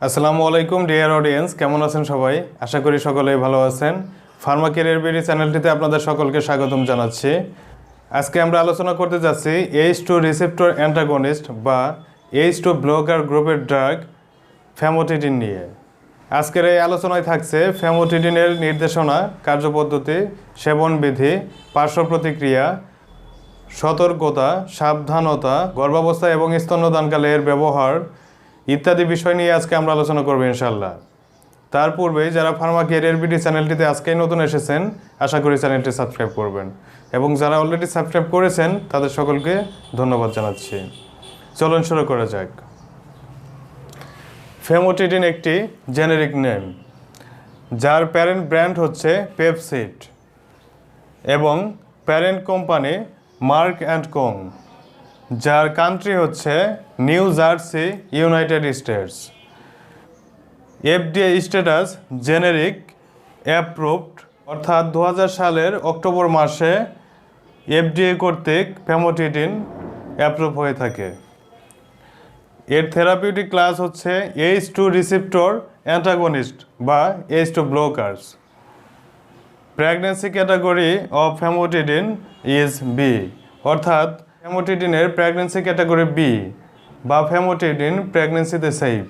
আসসালামু আলাইকুম dear audience, কেমন আছেন সবাই? আশা করি সকলেই ভালো আছেন। ফার্মা ক্যারিয়ার বিডি চ্যানেলটিতে আপনাদের সকলকে স্বাগতম জানাচ্ছি। আজকে আমরা আলোচনা করতে যাচ্ছি H2 রিসেপ্টর অ্যান্টাগনিস্ট বা H2 ব্লকার গ্রুপের ড্রাগ ফ্যামোটিডিন নিয়ে। আজকের এই আলোচনায় থাকছে ফ্যামোটিডিনের নির্দেশনা, কার্যপদ্ধতি, সেবনবিধি, পার্শ্ব প্রতিক্রিয়া, সতর্কতা, সাবধানতা, গর্ভাবস্থা এবং স্তন্যদানকালে এর ব্যবহার ইত্যাদি বিষয় নিয়ে আজকে আমরা আলোচনা করব ইনশাল্লাহ। তার পূর্বে যারা ফার্মা ক্যারিয়ার বিডি চ্যানেলটিতে আজকেই নতুন এসেছেন, আশা করি চ্যানেলটি সাবস্ক্রাইব করবেন এবং যারা অলরেডি সাবস্ক্রাইব করেছেন তাদের সকলকে ধন্যবাদ জানাচ্ছি। চলুন শুরু করা যাক। ফ্যামোটিডিন একটি জেনেরিক নেম, যার প্যারেন্ট ব্র্যান্ড হচ্ছে পেপসিড এবং parent company mark and co, যার কান্ট্রি হচ্ছে new jersey, United states. FDA status generic approved, অর্থাৎ 2000 সালের অক্টোবর মাসে এফডিএ কর্তৃক ফ্যামোটিডিন অ্যাপ্রুভ হয়ে থাকে। এর থেরাপিউটিক ক্লাস হচ্ছে H2 রিসেপ্টর অ্যান্টাগনিস্ট বা H2 blockers. Pregnancy category of famotidine is B, অর্থাৎ ফ্যামোটিডিনের প্রেগন্যান্সি ক্যাটাগরি বি বা ফ্যামোটিডিন প্রেগন্যান্সিতে সেফ।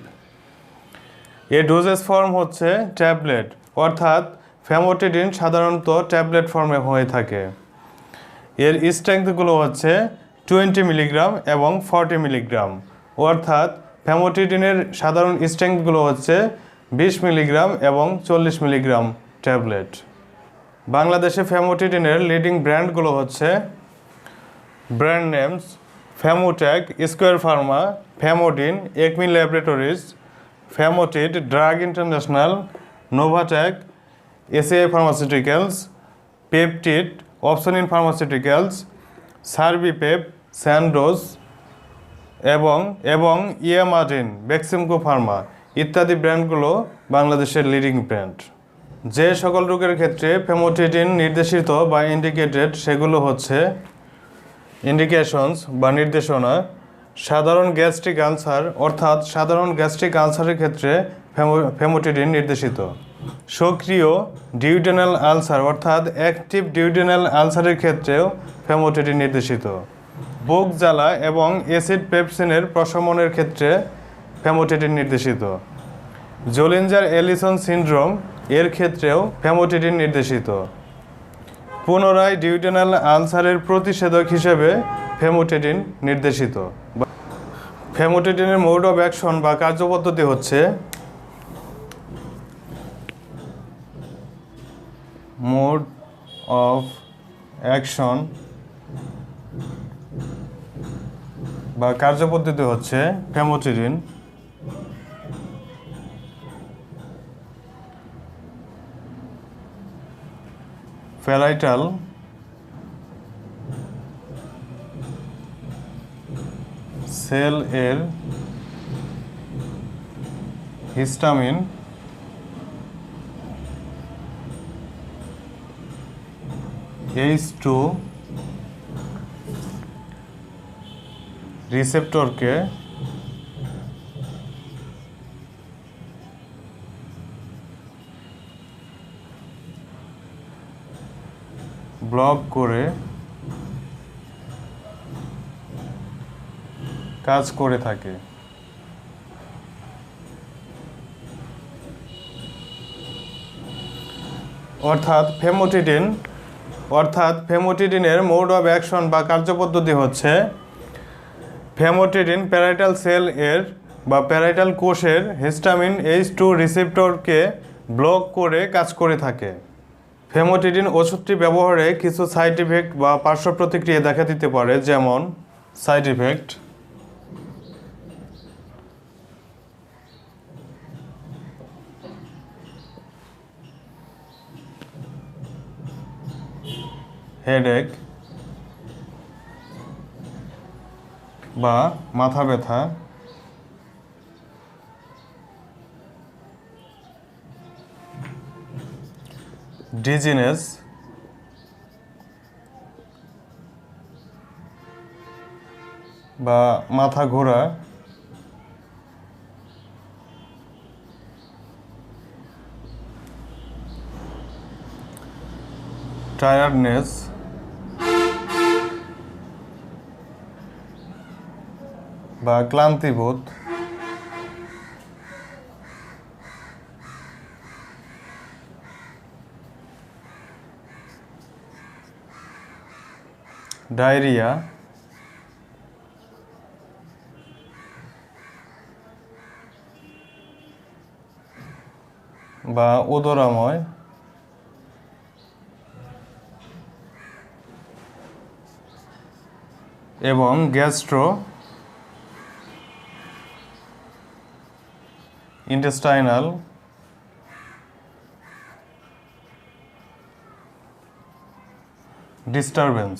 এর ডোজেস ফর্ম হচ্ছে ট্যাবলেট, অর্থাৎ ফ্যামোটিডিন সাধারণত ট্যাবলেট ফর্মে হয়ে থাকে। এর স্ট্রেংথগুলো হচ্ছে 20 মিলিগ্রাম এবং 40 মিলিগ্রাম, অর্থাৎ ফ্যামোটিডিনের সাধারণ স্ট্রেংথগুলো হচ্ছে 20 মিলিগ্রাম এবং 40 মিলিগ্রাম ট্যাবলেট। বাংলাদেশে ফ্যামোটিডিনের লিডিং ব্র্যান্ডগুলো হচ্ছে brand names Famotac, Square Pharma, Famodin, Acme Laboratories, Famotid, Drug International, Novatac, ACI Pharmaceuticals, Peptid, Opsonin Pharmaceuticals, Servipep, Sandoz এবং ইয়ামাডিন, বেক্সিমকো ফার্মা ইত্যাদি ব্র্যান্ডগুলো বাংলাদেশের লিডিং ব্র্যান্ড। যে সকল রোগের ক্ষেত্রে ফ্যামোটিডিন নির্দেশিত বা ইন্ডিকেটেড সেগুলো হচ্ছে ইন্ডিকেশনস বা নির্দেশনা: সাধারণ গ্যাস্ট্রিক আলসার, অর্থাৎ সাধারণ গ্যাস্ট্রিক আলসারের ক্ষেত্রে ফ্যামোটিডিন নির্দেশিত। সক্রিয় ডিউডেনাল আলসার, অর্থাৎ অ্যাক্টিভ ডিউডেনাল আলসারের ক্ষেত্রেও ফ্যামোটিডিন নির্দেশিত। বুক জ্বালা এবং অ্যাসিড পেপসিনের প্রশমনের ক্ষেত্রে ফ্যামোটিডিন নির্দেশিত। জোলিঞ্জার এলিসন সিনড্রোম এর ক্ষেত্রেও ফ্যামোটিডিন নির্দেশিত। পুনরায় ডিউডেনাল আলসারের প্রতিষেধক হিসেবে ফ্যামোটিডিন নির্দেশিত। ফ্যামোটিডিনের মোড অফ অ্যাকশন বা কার্যপদ্ধতি হচ্ছে মোড অফ অ্যাকশন বা কার্যপদ্ধতি হচ্ছে ফ্যামোটিডিন প্যারাইটাল সেল এর হিস্টামিন H2 রিসেপ্টরকে ব্লক করে কাজ করে থাকে। অর্থাৎ ফ্যামোটিডিনের মোড অফ অ্যাকশন বা কার্যপদ্ধতি হচ্ছে ফ্যামোটিডিন প্যারাইটাল সেল এর বা প্যারাইটাল কোষের হিস্টামিন H2 রিসেপ্টরকে ব্লক করে কাজ করে থাকে। ফ্যামোটিডিন ওষুধটি ব্যবহারে কিছু সাইড ইফেক্ট বা পার্শ্ব প্রতিক্রিয়া দেখা দিতে পারে, যেমন সাইড ইফেক্ট: হেডেক বা মাথা ব্যথা, ডিজিনেস বা মাথা ঘোরা, টায়ার্ডনেস, বা ক্লান্তিবোধ, ডায়রিয়া, বা উদরাময়, এবং গ্যাস্ট্রো ইন্টেস্টাইনাল ডিস্টারবেন্স।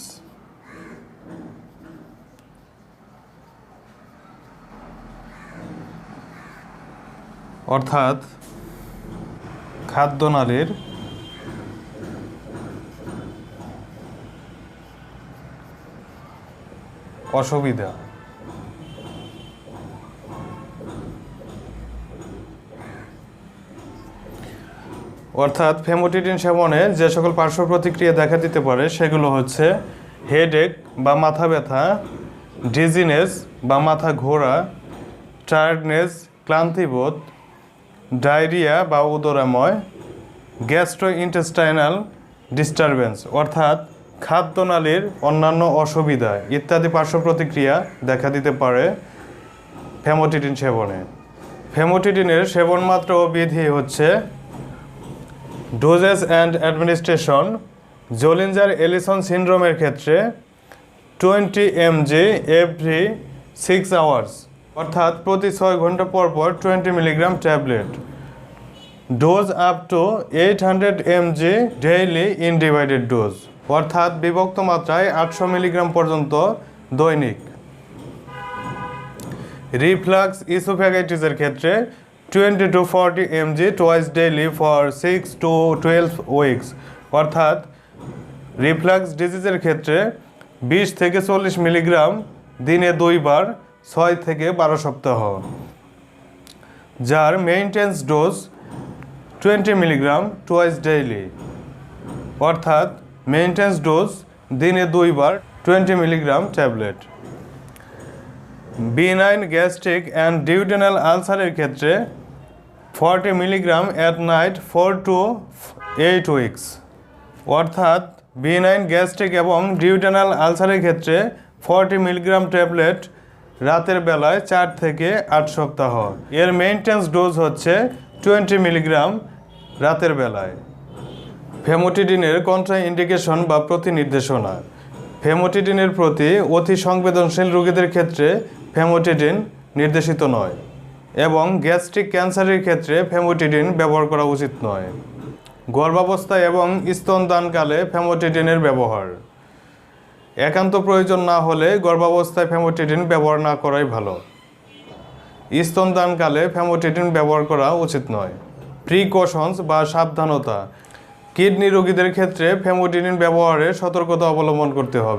অর্থাৎ খাদ্যনালীর অসুবিধা। অর্থাৎ ফেমোটিডিন সেবনে যে সকল পার্শ্ব প্রতিক্রিয়া দেখা দিতে পারে সেগুলো হচ্ছে হেডেক বা মাথা ব্যথা, ডিজিনেস বা মাথা ঘোরা, টায়ার্ডনেস ক্লান্তিবোধ, ডায়রিয়া বা উদরাময়, গ্যাস্ট্রোইন্টেস্টাইনাল ডিস্টারবেন্স অর্থাৎ খাদ্যনালীর অন্যান্য অসুবিধা ইত্যাদি পার্শ্ব প্রতিক্রিয়া দেখা দিতে পারে ফেমোটিডিন সেবনে। ফেমোটিডিনের সেবন মাত্রা ও বিধি হচ্ছে doses and administration. Zollinger Ellison সিনড্রোমের ক্ষেত্রে 20 mg এভরি 6 আওয়ার্স অর্থাৎ প্রতি 6 ঘন্টা পর পর 20 milligram tablet. Dose up to 800 mg daily in divided dose অর্থাৎ বিভক্ত মাত্রায় 800 মিলিগ্রাম পর্যন্ত দৈনিক। রিফ্লাক্স ইসোফ্যাগাইটিসের ক্ষেত্রে 20 to 40 mg twice daily for 6 to 12 weeks অর্থাৎ রিফ্লাক্স ডিজিজের ক্ষেত্রে 20 থেকে 40 মিলিগ্রাম দিনে 2 বার 6 থেকে 12 সপ্তাহ, যার maintenance dose 20 milligram twice daily অর্থাৎ মেইনটেন্স ডোজ দিনে 2 বার 20 milligram tablet. Benign gastric and duodenal আলসারের ক্ষেত্রে 40 milligram at night 4 to 8 weeks অর্থাৎ বিনাইন গ্যাস্ট্রিক এবং ডিউডেনাল আলসারের ক্ষেত্রে 40 মিলিগ্রাম ট্যাবলেট রাতের বেলায় 4 থেকে 8 সপ্তাহ। এর মেইনটেন্স ডোজ হচ্ছে 20 মিলিগ্রাম রাতের বেলায়। ফেমোটিডিনের কন্ট্রা ইন্ডিকেশন বা প্রতিনির্দেশনা। ফেমোটিডিনের প্রতি অতি সংবেদনশীল রোগীদের ক্ষেত্রে ফেমোটিডিন নির্দেশিত নয় এবং গ্যাস্ট্রিক ক্যান্সারের ক্ষেত্রে ফেমোটিডিন ব্যবহার করা উচিত নয়। গর্ভাবস্থায় এবং স্তনদানকালে ফেমোটিডিনের ব্যবহার। একান্ত প্রয়োজন না হলে গর্ভাবস্থায় ফেমোটিডিন ব্যবহার না করাই ভালো। স্তনদানকালে ফেমোটিডিন ব্যবহার করা উচিত নয়। প্রিকশনস বা সাবধানতা। কিডনি রোগীদের ক্ষেত্রে ফেমোটিডিন ব্যবহারে সতর্কতা অবলম্বন করতে হবে।